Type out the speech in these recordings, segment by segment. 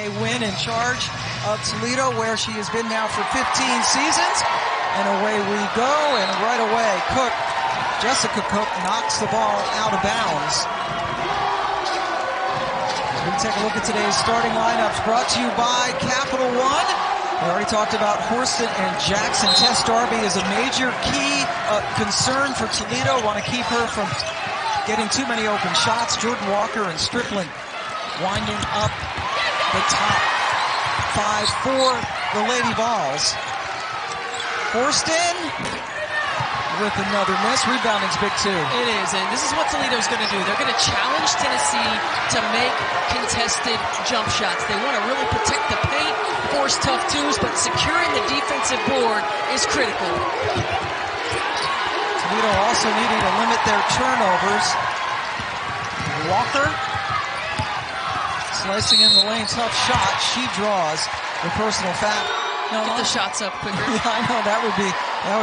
NCAA win in charge of Toledo, where she has been now for 15 seasons. And away we go, and right away, Jessica Cook knocks the ball out of bounds. As we take a look at today's starting lineups, brought to you by Capital One. We already talked about Horston and Jackson. Tess Darby is a major key concern for Toledo. Want to keep her from getting too many open shots. Jordan Walker and Strickland winding up the top 5 for the Lady Vols. Horston with another miss. Rebounding's big too. It is, and this is what Toledo's going to do. They're going to challenge Tennessee to make contested jump shots. They want to really protect the paint, force tough twos, but securing the defensive board is critical. Toledo also needing to limit their turnovers. Walker slicing in the lane, tough shot. She draws the personal foul. Get the shots up quicker. Yeah, I know, that would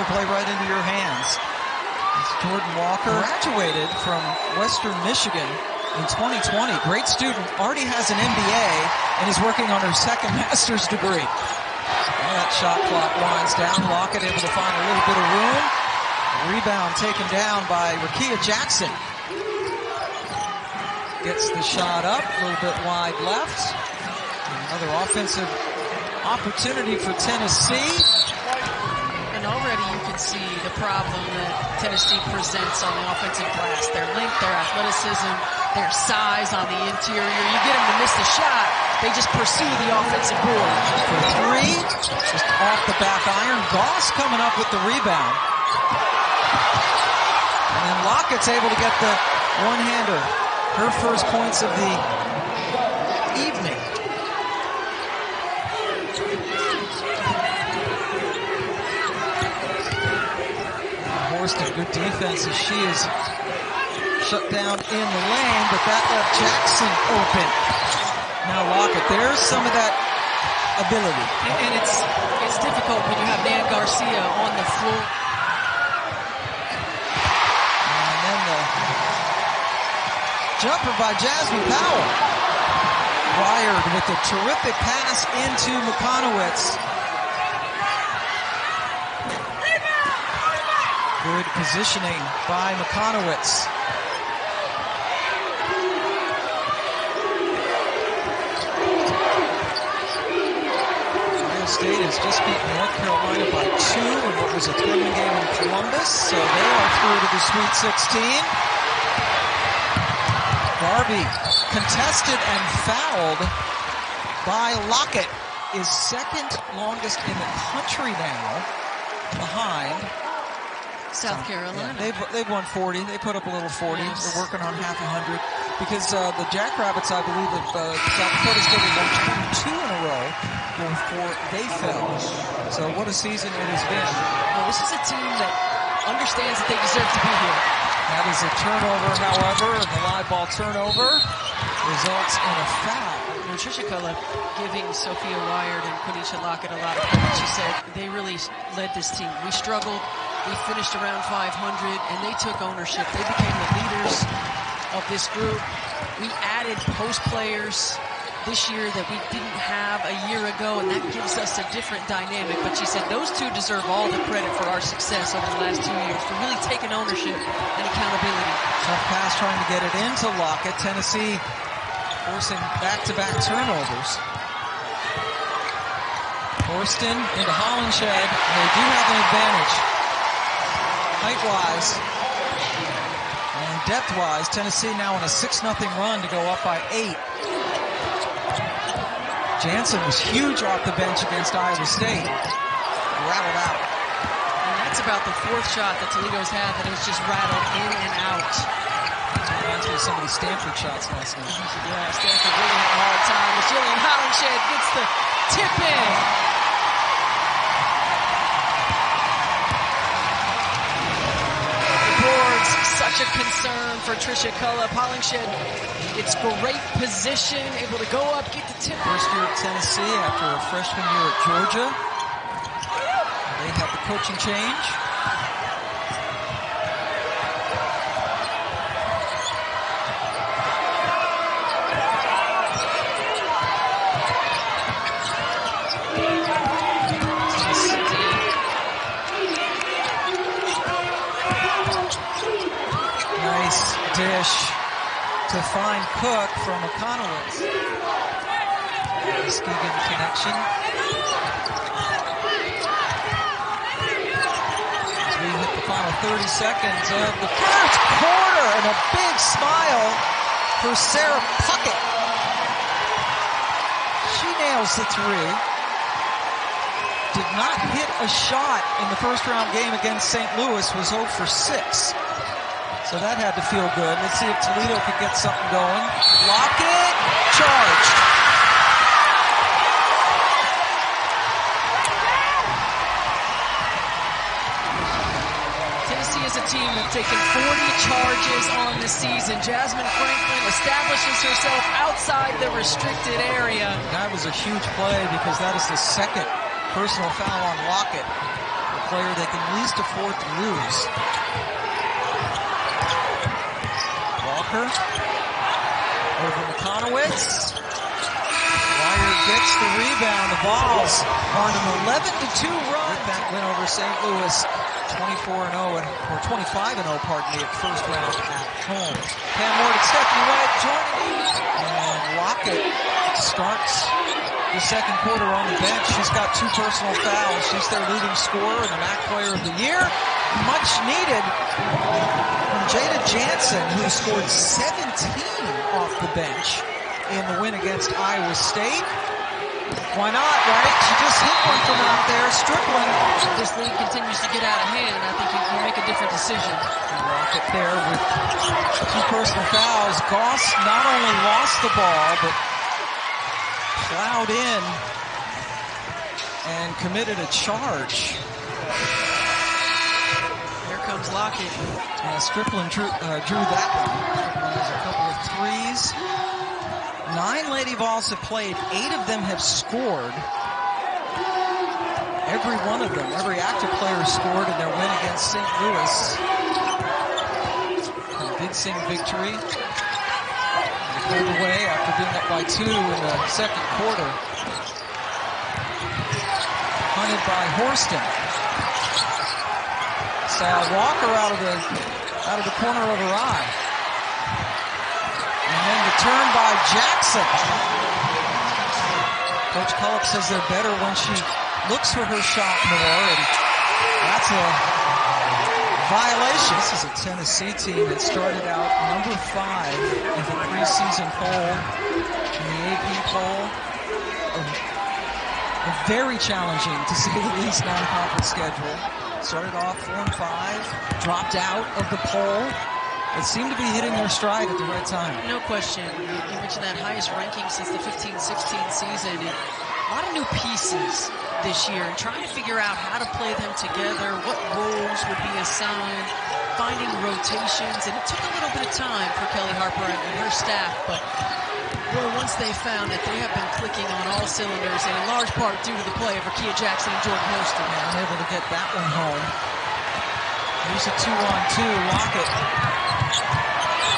play right into your hands. It's Jordan Walker, graduated from Western Michigan in 2020. Great student, already has an MBA, and is working on her second master's degree. Well, that shot clock winds down. Lockett able to find a little bit of room. Rebound taken down by Rakia Jackson. Gets the shot up, a little bit wide left. Another offensive opportunity for Tennessee. And already you can see the problem that Tennessee presents on the offensive glass. Their length, their athleticism, their size on the interior. You get them to miss the shot, they just pursue the offensive board. For three, just off the back iron. Goss coming up with the rebound. And then Lockett's able to get the one-hander. Her first points of the evening. Horston, good defense as she is shut down in the lane, but that left Jackson open. Now Lockett, there's some of that ability. And it's difficult when you have Nan Garcia on the floor. And then the jumper by Jasmine Powell. Wired with a terrific pass into McConowitz. Good positioning by McConowitz. Ohio State has just beaten North Carolina by 2 in what was a thrilling game in Columbus, so they are through to the Sweet 16. Darby contested and fouled by Lockett, is second longest in the country now, behind South Carolina. Yeah, they've won 40. They put up a little 40. Yes. They're working on half 100 because the Jackrabbits, I believe, of South Dakota State have won 22 in a row before they fell. So what a season it has been. Well, this is a team that understands that they deserve to be here. That is a turnover, however, and the live ball turnover results in a foul. Tricia Cullen giving Sophia Wired and Quenisha Lockett a lot of credit. She said they really led this team. We struggled. We finished around 500, and they took ownership. They became the leaders of this group. We added post players this year that we didn't have a year ago, and that gives us a different dynamic. But she said those two deserve all the credit for our success over the last 2 years, for really taking ownership and accountability. Tough pass trying to get it into Lockett. Tennessee forcing back-to-back turnovers. Horston into Hollinshed. They do have an advantage. Height-wise and depth-wise, Tennessee now on a 6-0 run to go up by 8. Jansen was huge off the bench against Iowa State. Rattled out. And that's about the 4th shot that Toledo's had that has just rattled in and out. Reminds me of some of the Stanford shots last night. Yeah, Stanford really had a hard time. As Jillian Hollinshed gets the tip in. Such a concern for Tricia Cullen. Hollinshed, it's great position, able to go up, get the tip. First year at Tennessee after a freshman year at Georgia. They have the coaching change. dish to find Cook from Econowitz. Muskegon connection. As we hit the final 30 seconds of the first quarter, and a big smile for Sarah Puckett. She nails the three. Did not hit a shot in the first round game against St. Louis, was 0 for 6. So that had to feel good. Let's see if Toledo could get something going. Lockett, charged. Tennessee is a team that's taken 40 charges on the season. Jasmine Franklin establishes herself outside the restricted area. That was a huge play because that is the second personal foul on Lockett, the player they can least afford to lose. Walker over Econowitz. Wire gets the rebound. The Vols on an 11-2 run. With that win over St. Louis, 24-0 or 25-0, pardon me, at first round at home. Pam Ward and Stephanie White joining me. And Lockett starts the second quarter on the bench. She's got 2 personal fouls. She's their leading scorer and the MAC Player of the Year. Much needed from Jada Jansen, who scored 17 off the bench in the win against Iowa State. Why not, right? She just hit one from out there. Strickland. This league continues to get out of hand, and I think you make a different decision. Lockett there with 2 personal fouls. Goss not only lost the ball, but plowed in and committed a charge. Here comes Lockett. Strickland drew that one. Strickland has a couple of threes. 9 Lady Vols have played. 8 of them have scored. Every one of them, every active player scored in their win against St. Louis. A big Sing victory. They pulled away after being up by 2 in the second quarter. Hunted by Horston. Saw Walker out of the corner of her eye. And then the turn by Jackson. Coach Culloch says they're better when she looks for her shot more, and that's a violation. This is a Tennessee team that started out number 5 in the preseason poll, in the AP poll. A very challenging, to say the least, non-conference schedule. Started off 4 and 5, dropped out of the poll. It seemed to be hitting their stride at the right time. No question. You mentioned that highest ranking since the 15-16 season. And a lot of new pieces this year and trying to figure out how to play them together, what roles would be assigned, finding rotations. And it took a little bit of time for Kelly Harper and her staff, but well, once they found that they have been clicking on all cylinders, and in large part due to the play of Rakia Jackson and Jordan Houston. Unable to get that one home. Here's a 2-on-2. Lockett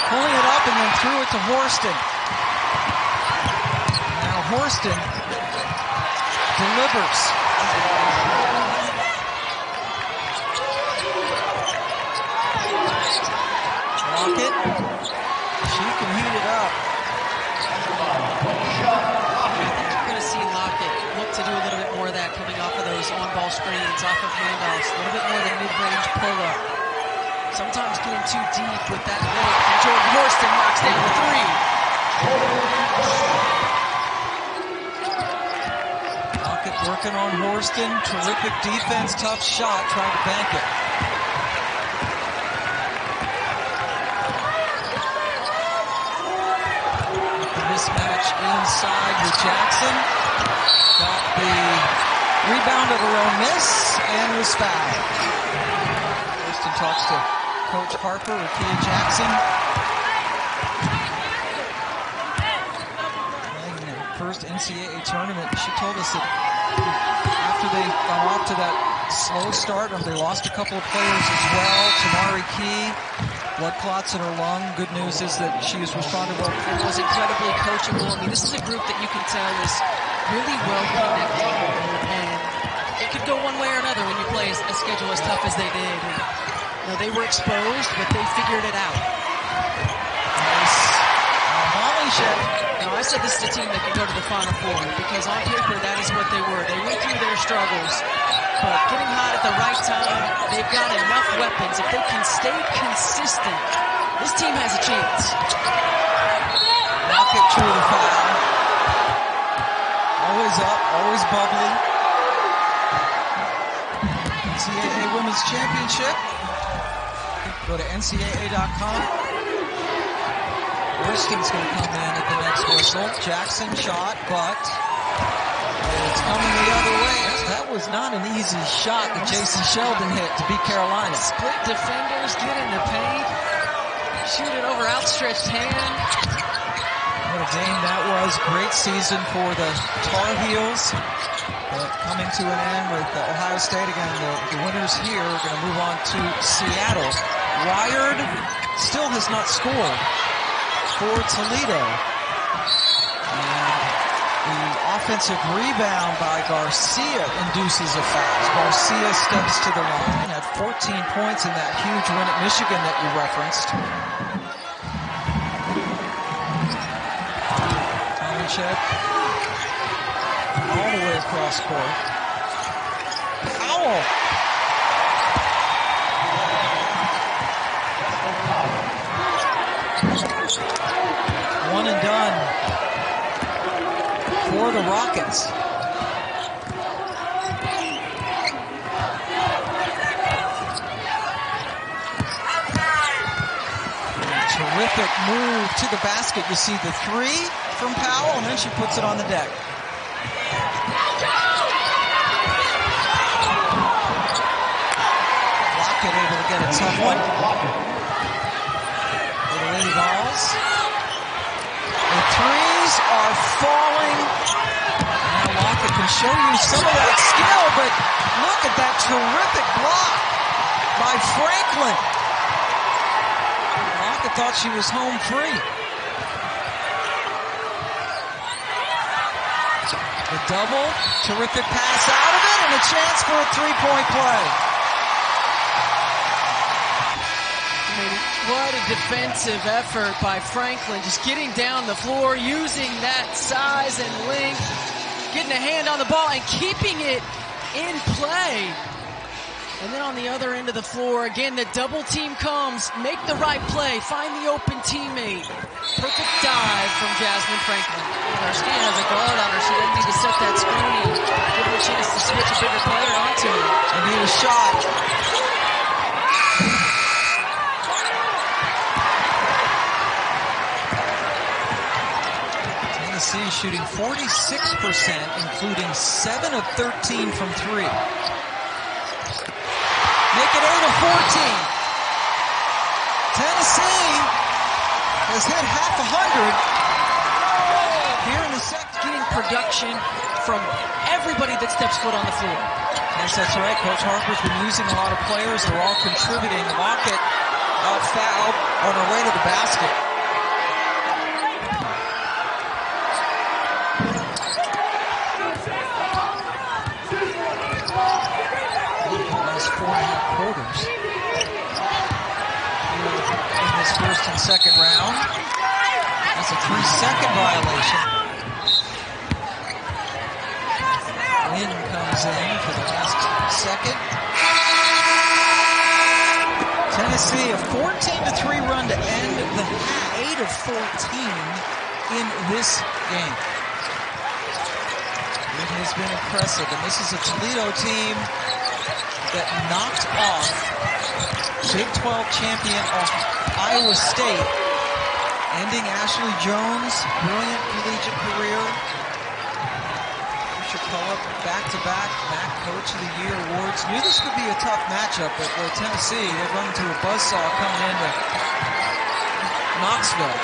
pulling it up and then threw it to Horston. Now Horston delivers. Lockett, she can heat it up. You're going to see Lockett look to do a little bit more of that coming off of those on-ball screens, off of handoffs, a little bit more of the mid-range pull-up. Sometimes getting too deep with that look, and Jordan Horston knocks down the 3. Lockett working on Horston. Terrific defense, tough shot, trying to bank it. The mismatch inside with Jackson. Got the rebound of her own miss and was fouled. Horston talks to Coach Harper, Rakia Jackson. Playing in their first NCAA tournament. She told us that after they got off to that slow start, they lost a couple of players as well. Tamari Key, blood clots in her lung. Good news is that she has responded well. It was incredibly coachable. I mean, this is a group that you can tell is really well connected. And it could go one way or another when you play a schedule as tough as they did. And, you know, they were exposed, but they figured it out. championship. No, I said this is a team that can go to the Final Four because on paper that is what they were. They went through their struggles, but getting hot at the right time, they've got enough weapons. If they can stay consistent, this team has a chance. Rocket true to foul. Always up, always bubbly. NCAA Women's Championship. Go to NCAA.com. Hurston's going to come in at the next whistle. Jackson shot, but it's coming the other way. That was not an easy shot that J.C. Sheldon hit to beat Carolina. Split defenders, get in the paint, shoot it over outstretched hand. What a game that was. Great season for the Tar Heels. Coming to an end with Ohio State. Again, the winners here are going to move on to Seattle. Wired still has not scored for Toledo. And the offensive rebound by Garcia induces a foul. Garcia steps to the line, had 14 points in that huge win at Michigan that you referenced. Check all the way across court. Powell. One and done for the Rockets. Terrific move to the basket. You see the three from Powell, and then she puts it on the deck. Lockett able to get a tough one. For the Lady Vols. The threes are falling. Now Lockett can show you some of that skill, but look at that terrific block by Franklin. Lockett thought she was home free. The double, terrific pass out of it, and a chance for a three-point play. I mean, what a defensive effort by Franklin, just getting down the floor, using that size and length, getting a hand on the ball and keeping it in play. And then on the other end of the floor, again, the double team comes, make the right play, find the open teammate. Perfect dive from Jasmine Franklin. Hurston has a guard on her. She doesn't need to set that screen. Give her a chance to switch a bigger player onto her. And he was shot. Tennessee shooting 46%, including 7 of 13 from three. Make it 8 of 14. Tennessee has hit half 100 here in the second. Getting production from everybody that steps foot on the floor. Yes, that's right. Coach Harper's been using a lot of players. They're all contributing. Lockett fouled on her way to the basket. Quarters in this first and second round. That's a 3-second violation. Lynn comes in for the last second. Tennessee a 14-3 run to end the 8 of 14 in this game. It has been impressive, and this is a Toledo team that knocked off Big 12 champion Iowa State, ending Ashley Jones' brilliant collegiate career. Trisha Cullip, back-to-back MAC Coach of the Year awards. Knew this could be a tough matchup, but for Tennessee, they've run into a buzzsaw coming into Knoxville.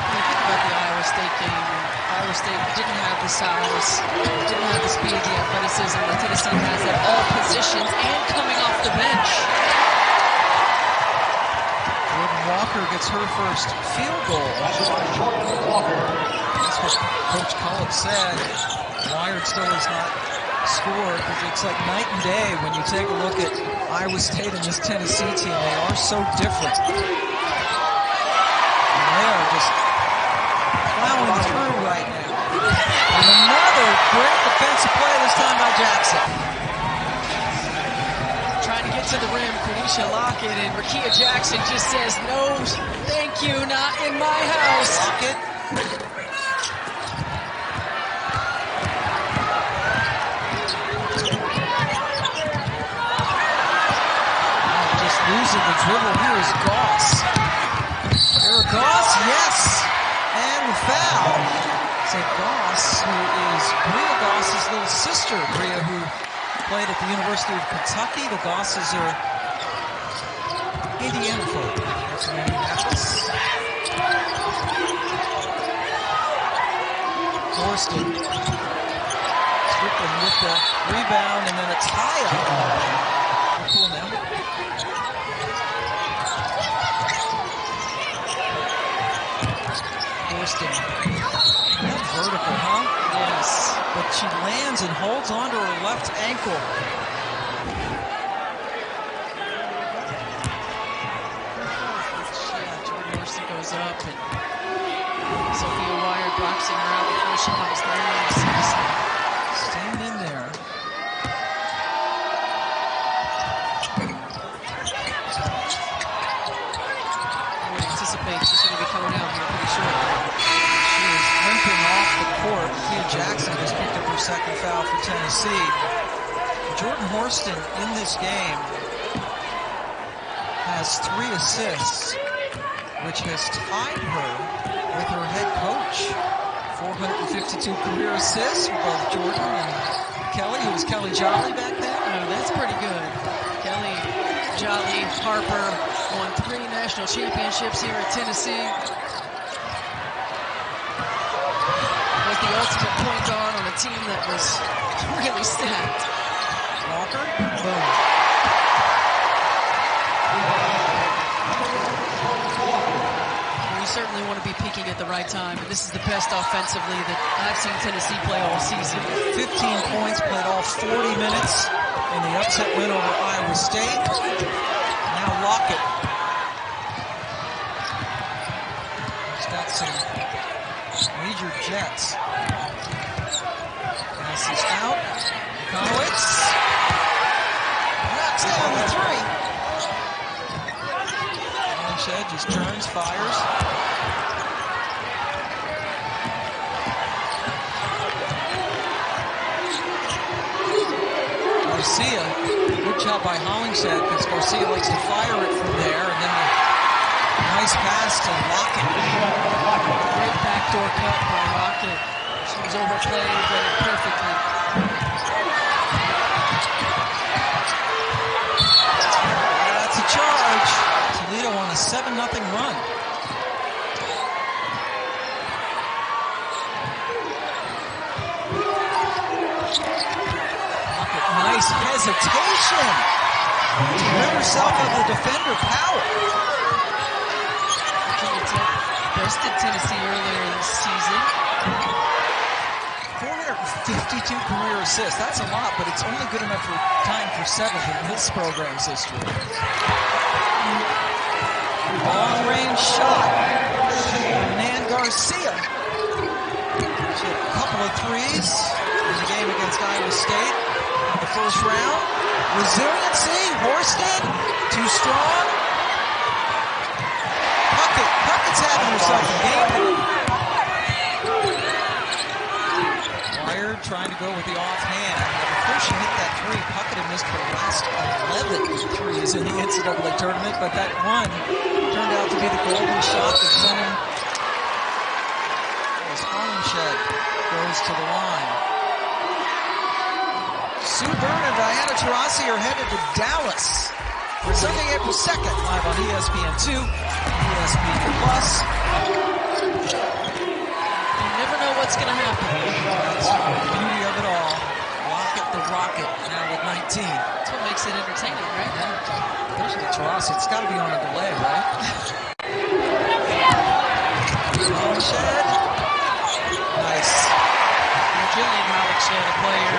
Think about the Iowa State game. Iowa State didn't have the size, didn't have the speed, the athleticism that Tennessee has at all positions and coming off the bench. Jordan Walker gets her first field goal. That's what Coach Cullip said. Wired still has not scored, but it's like night and day when you take a look at Iowa State and this Tennessee team. They are so different. They are just plowing through right now. And another great defensive play, this time by Jackson. Trying to get to the rim, Quenisha Lockett, and Rakia Jackson just says, no, thank you, not in my house. Lockett. Just losing the dribble here is Goss. Here Goss, yes, and the foul. So Goss, who is Bria Goss's little sister, Bria, who played at the University of Kentucky. The Gosses are Indiana folk. That's from Indianapolis. Horston. Strickland with the rebound, and then a tie-up. Cool now. Horston. That vertical, huh? Yes. But she lands and holds onto her left ankle. Yeah, Jordan Horston goes up, and Sophia Wired boxing her out before she comes through. Stand in there. I would anticipate she's going to be coming out here pretty shortly. She is limping off the court. Kia Jackson just picked up her second foul for Tennessee. Jordan Horston in this game has 3 assists, which has tied her with her head coach. 452 career assists for both Jordan and Kelly, who was Kelly Jolly back then. Oh, that's pretty good. Kelly Jolly Harper won 3 national championships here at Tennessee. Was the ultimate point guard on a team that was really stacked. Walker, boom. We certainly want to be peaking at the right time, and this is the best offensively that I've seen Tennessee play all season. 15 points, played all 40 minutes in the upset win over Iowa State. Now Lockett. He's got some major jets. Pass is out. Conowitz knocks down the 3. Shed just turns, fires. Garcia, good job by Hollingshead, because Garcia likes to fire it from there, and then a nice pass to Lockett. Great backdoor cut by Lockett. She was overplayed, but perfectly. That's a charge. Toledo on a 7-0 run. Nice hesitation to rid herself of the defender power. Virginia Tech bested Tennessee earlier this season. 452 career assists. That's a lot, but it's only good enough for time for 7th in this program's history. Long-range shot. Nan Garcia. She had a couple of threes in the game against Iowa State in the first round. Resiliency. Horston. Too strong. Puckett's having herself a game. Wired trying to go with the offhand. Before she hit that 3, Puckett had missed her last 11 threes in the NCAA tournament, but that one turned out to be the golden shot that sent him as Hollingshead goes to the line. Sue Byrne and Diana Taurasi are headed to Dallas for Sunday, April 2nd, live on ESPN2, ESPN Plus. You never know what's going to happen. That's the beauty of it all. Lockett the Rocket, now with 19. That's what makes it entertaining, right? Especially Taurasi. It's got to be on a delay, right? Hollingshead. Nice. Jillian Hollingshead, a player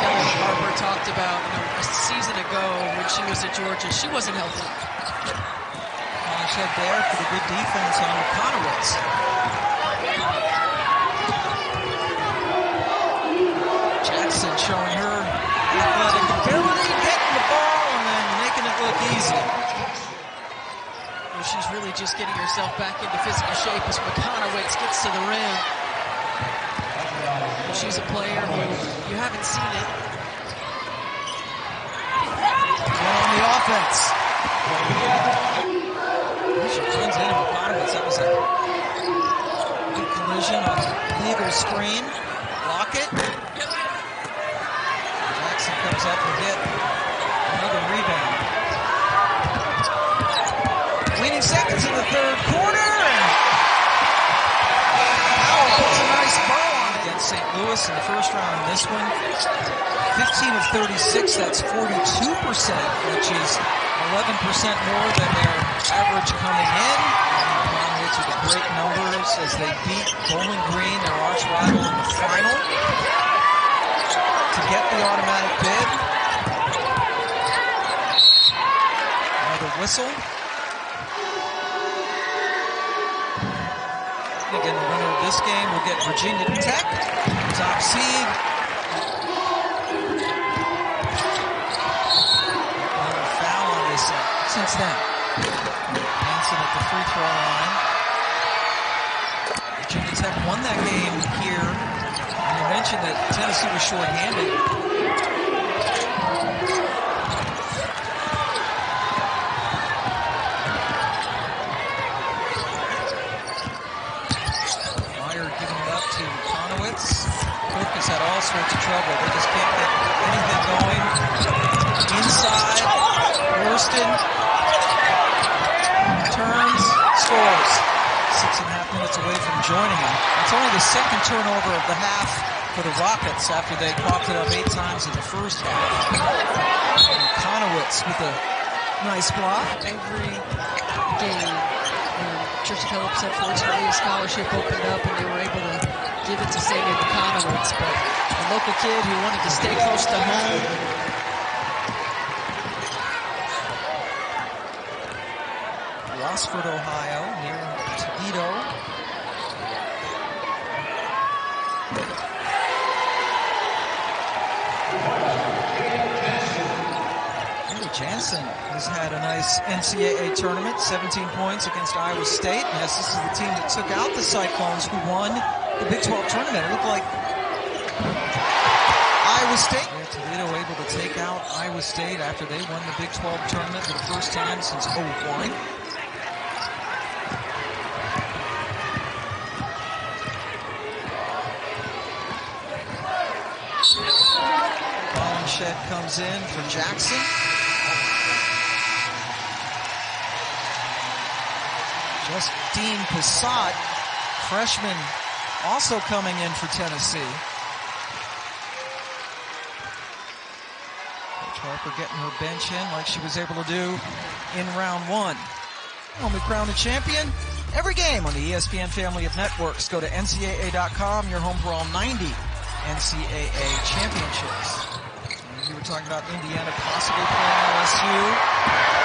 Kelly Harper talked about a season ago when she was at Georgia. She wasn't healthy. Shed there for the good defense on Conowitz. Jackson showing her athletic ability, getting the ball, and then making it look easy. Well, she's really just getting herself back into physical shape as McConowitz gets to the rim. She's a player who you haven't seen it. On the offense. She runs into McConowitz. That was a good collision on neither screen. Block it. Jackson comes up and get another rebound. Leading seconds in the third quarter. And Powell puts a nice bow on it against St. Louis in the first round in this one. 15 of 36, that's 42%, which is 11% more than their average coming in. Conowitz with the great numbers as they beat Bowling Green, their arch rival, in the final to get the automatic bid. Another whistle. Again, the winner of this game will get Virginia Tech, top seed. Another foul on this since then. Hanson at the free throw line. Virginia Tech won that game here. And you mentioned that Tennessee was short-handed. Cook has had all sorts of trouble. They just can't get anything going. Inside, Worston turns, scores. 6.5 minutes away from joining him. It's only the second turnover of the half for the Rockets after they coughed it up 8 times in the first half. And Conowitz with a nice block. Every game, Trisha Phillips said fortunately a scholarship opened up and they were able to give it to Xavier McConowitz, but a local kid who wanted to stay close to home. Rossford, Ohio, near Toledo. Jansen has had a nice NCAA tournament, 17 points against Iowa State. Yes, this is the team that took out the Cyclones who won the Big 12 tournament. It looked like Iowa State. Yeah, Toledo able to take out Iowa State after they won the Big 12 tournament for the first time since 2001. Shed comes in for Jackson. Justine Passat, freshman, also coming in for Tennessee. Coach Harper getting her bench in like she was able to do in round 1. When we crown a champion, every game on the ESPN family of networks. Go to NCAA.com, your home for all 90 NCAA championships. You were talking about Indiana possibly playing LSU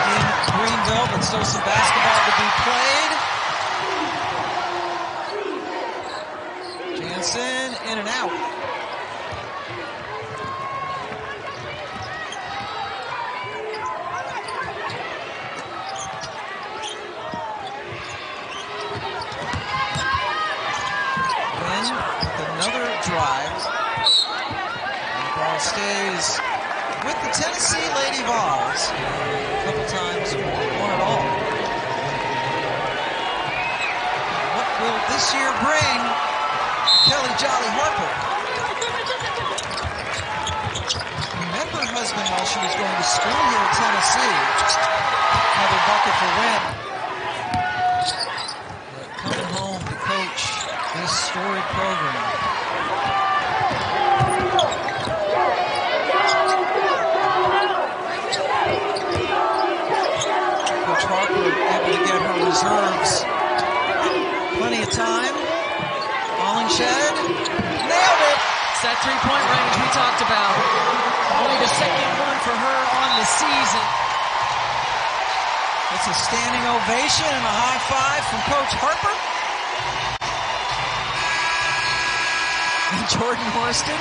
in Greenville, but still some basketball to be played. Jansen in and out. Wynn with another drive. Ball stays with the Tennessee Lady Vols. A couple times, one at all. What will this year bring Kelly Jolly Harper? She met her husband while she was going to school here at Tennessee. Another bucket for Wynn. But coming home to coach this storied program. Harper able to get her reserves. Plenty of time. Hollingshed nailed it. It's that three-point range we talked about. Only the second one for her on the season. It's a standing ovation and a high five from Coach Harper. And Jordan Horston.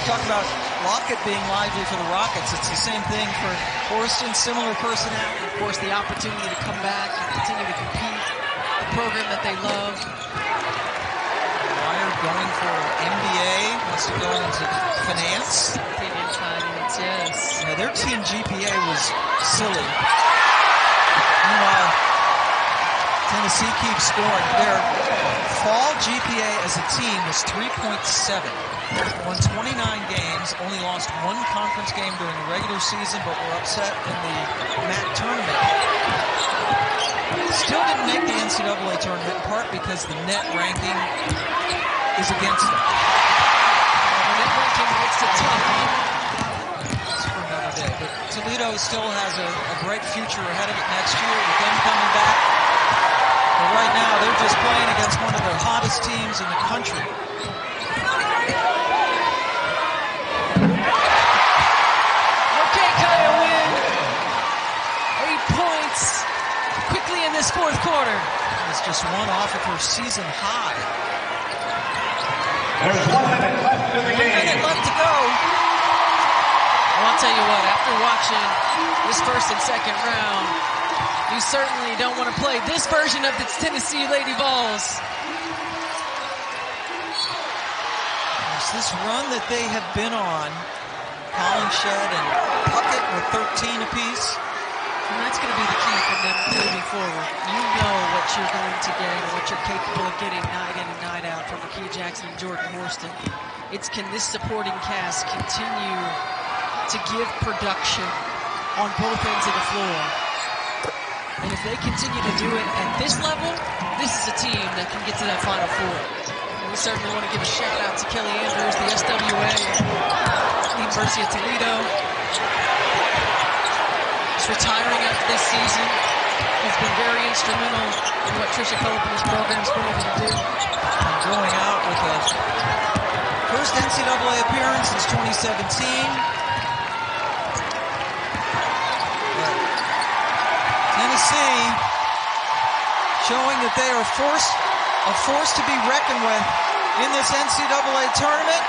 Talk about Lockett being lively for the Rockets. It's the same thing for Horston, similar personality. Of course, the opportunity to come back and continue to compete. The program that they love. Wire going for MBA, wants to go into finance. Opinion finance, yes. Yeah, their team GPA was silly. Meanwhile, Tennessee keeps scoring. Their fall GPA as a team was 3.7. Won 29 games, only lost one conference game during the regular season, but were upset in the MAC tournament. Still didn't make the NCAA tournament, in part because the net ranking is against them. The net ranking makes it tough. That's for another day. But Toledo still has a bright future ahead of it next year with them coming back. But right now, they're just playing against one of the hottest teams in the country. In this fourth quarter. It's just one off of her season high. There's 1 minute left in the game. 1 minute left to go. Well, I'll tell you what, after watching this first and second round, you certainly don't want to play this version of the Tennessee Lady Vols. There's this run that they have been on. Hollingshed and Puckett with 13 apiece. And that's going to be the key for them moving forward. You know what you're going to get and what you're capable of getting night in and night out from Makia Jackson and Jordan Horston. It's can this supporting cast continue to give production on both ends of the floor. And if they continue to do it at this level, this is a team that can get to that Final Four. And we certainly want to give a shout out to Kelly Andrews, the SWA, the University of Toledo. Retiring after this season. He's been very instrumental in what Tricia Cope and his program's been able to do. And going out with a first NCAA appearance since 2017. But Tennessee showing that they are a force to be reckoned with in this NCAA tournament.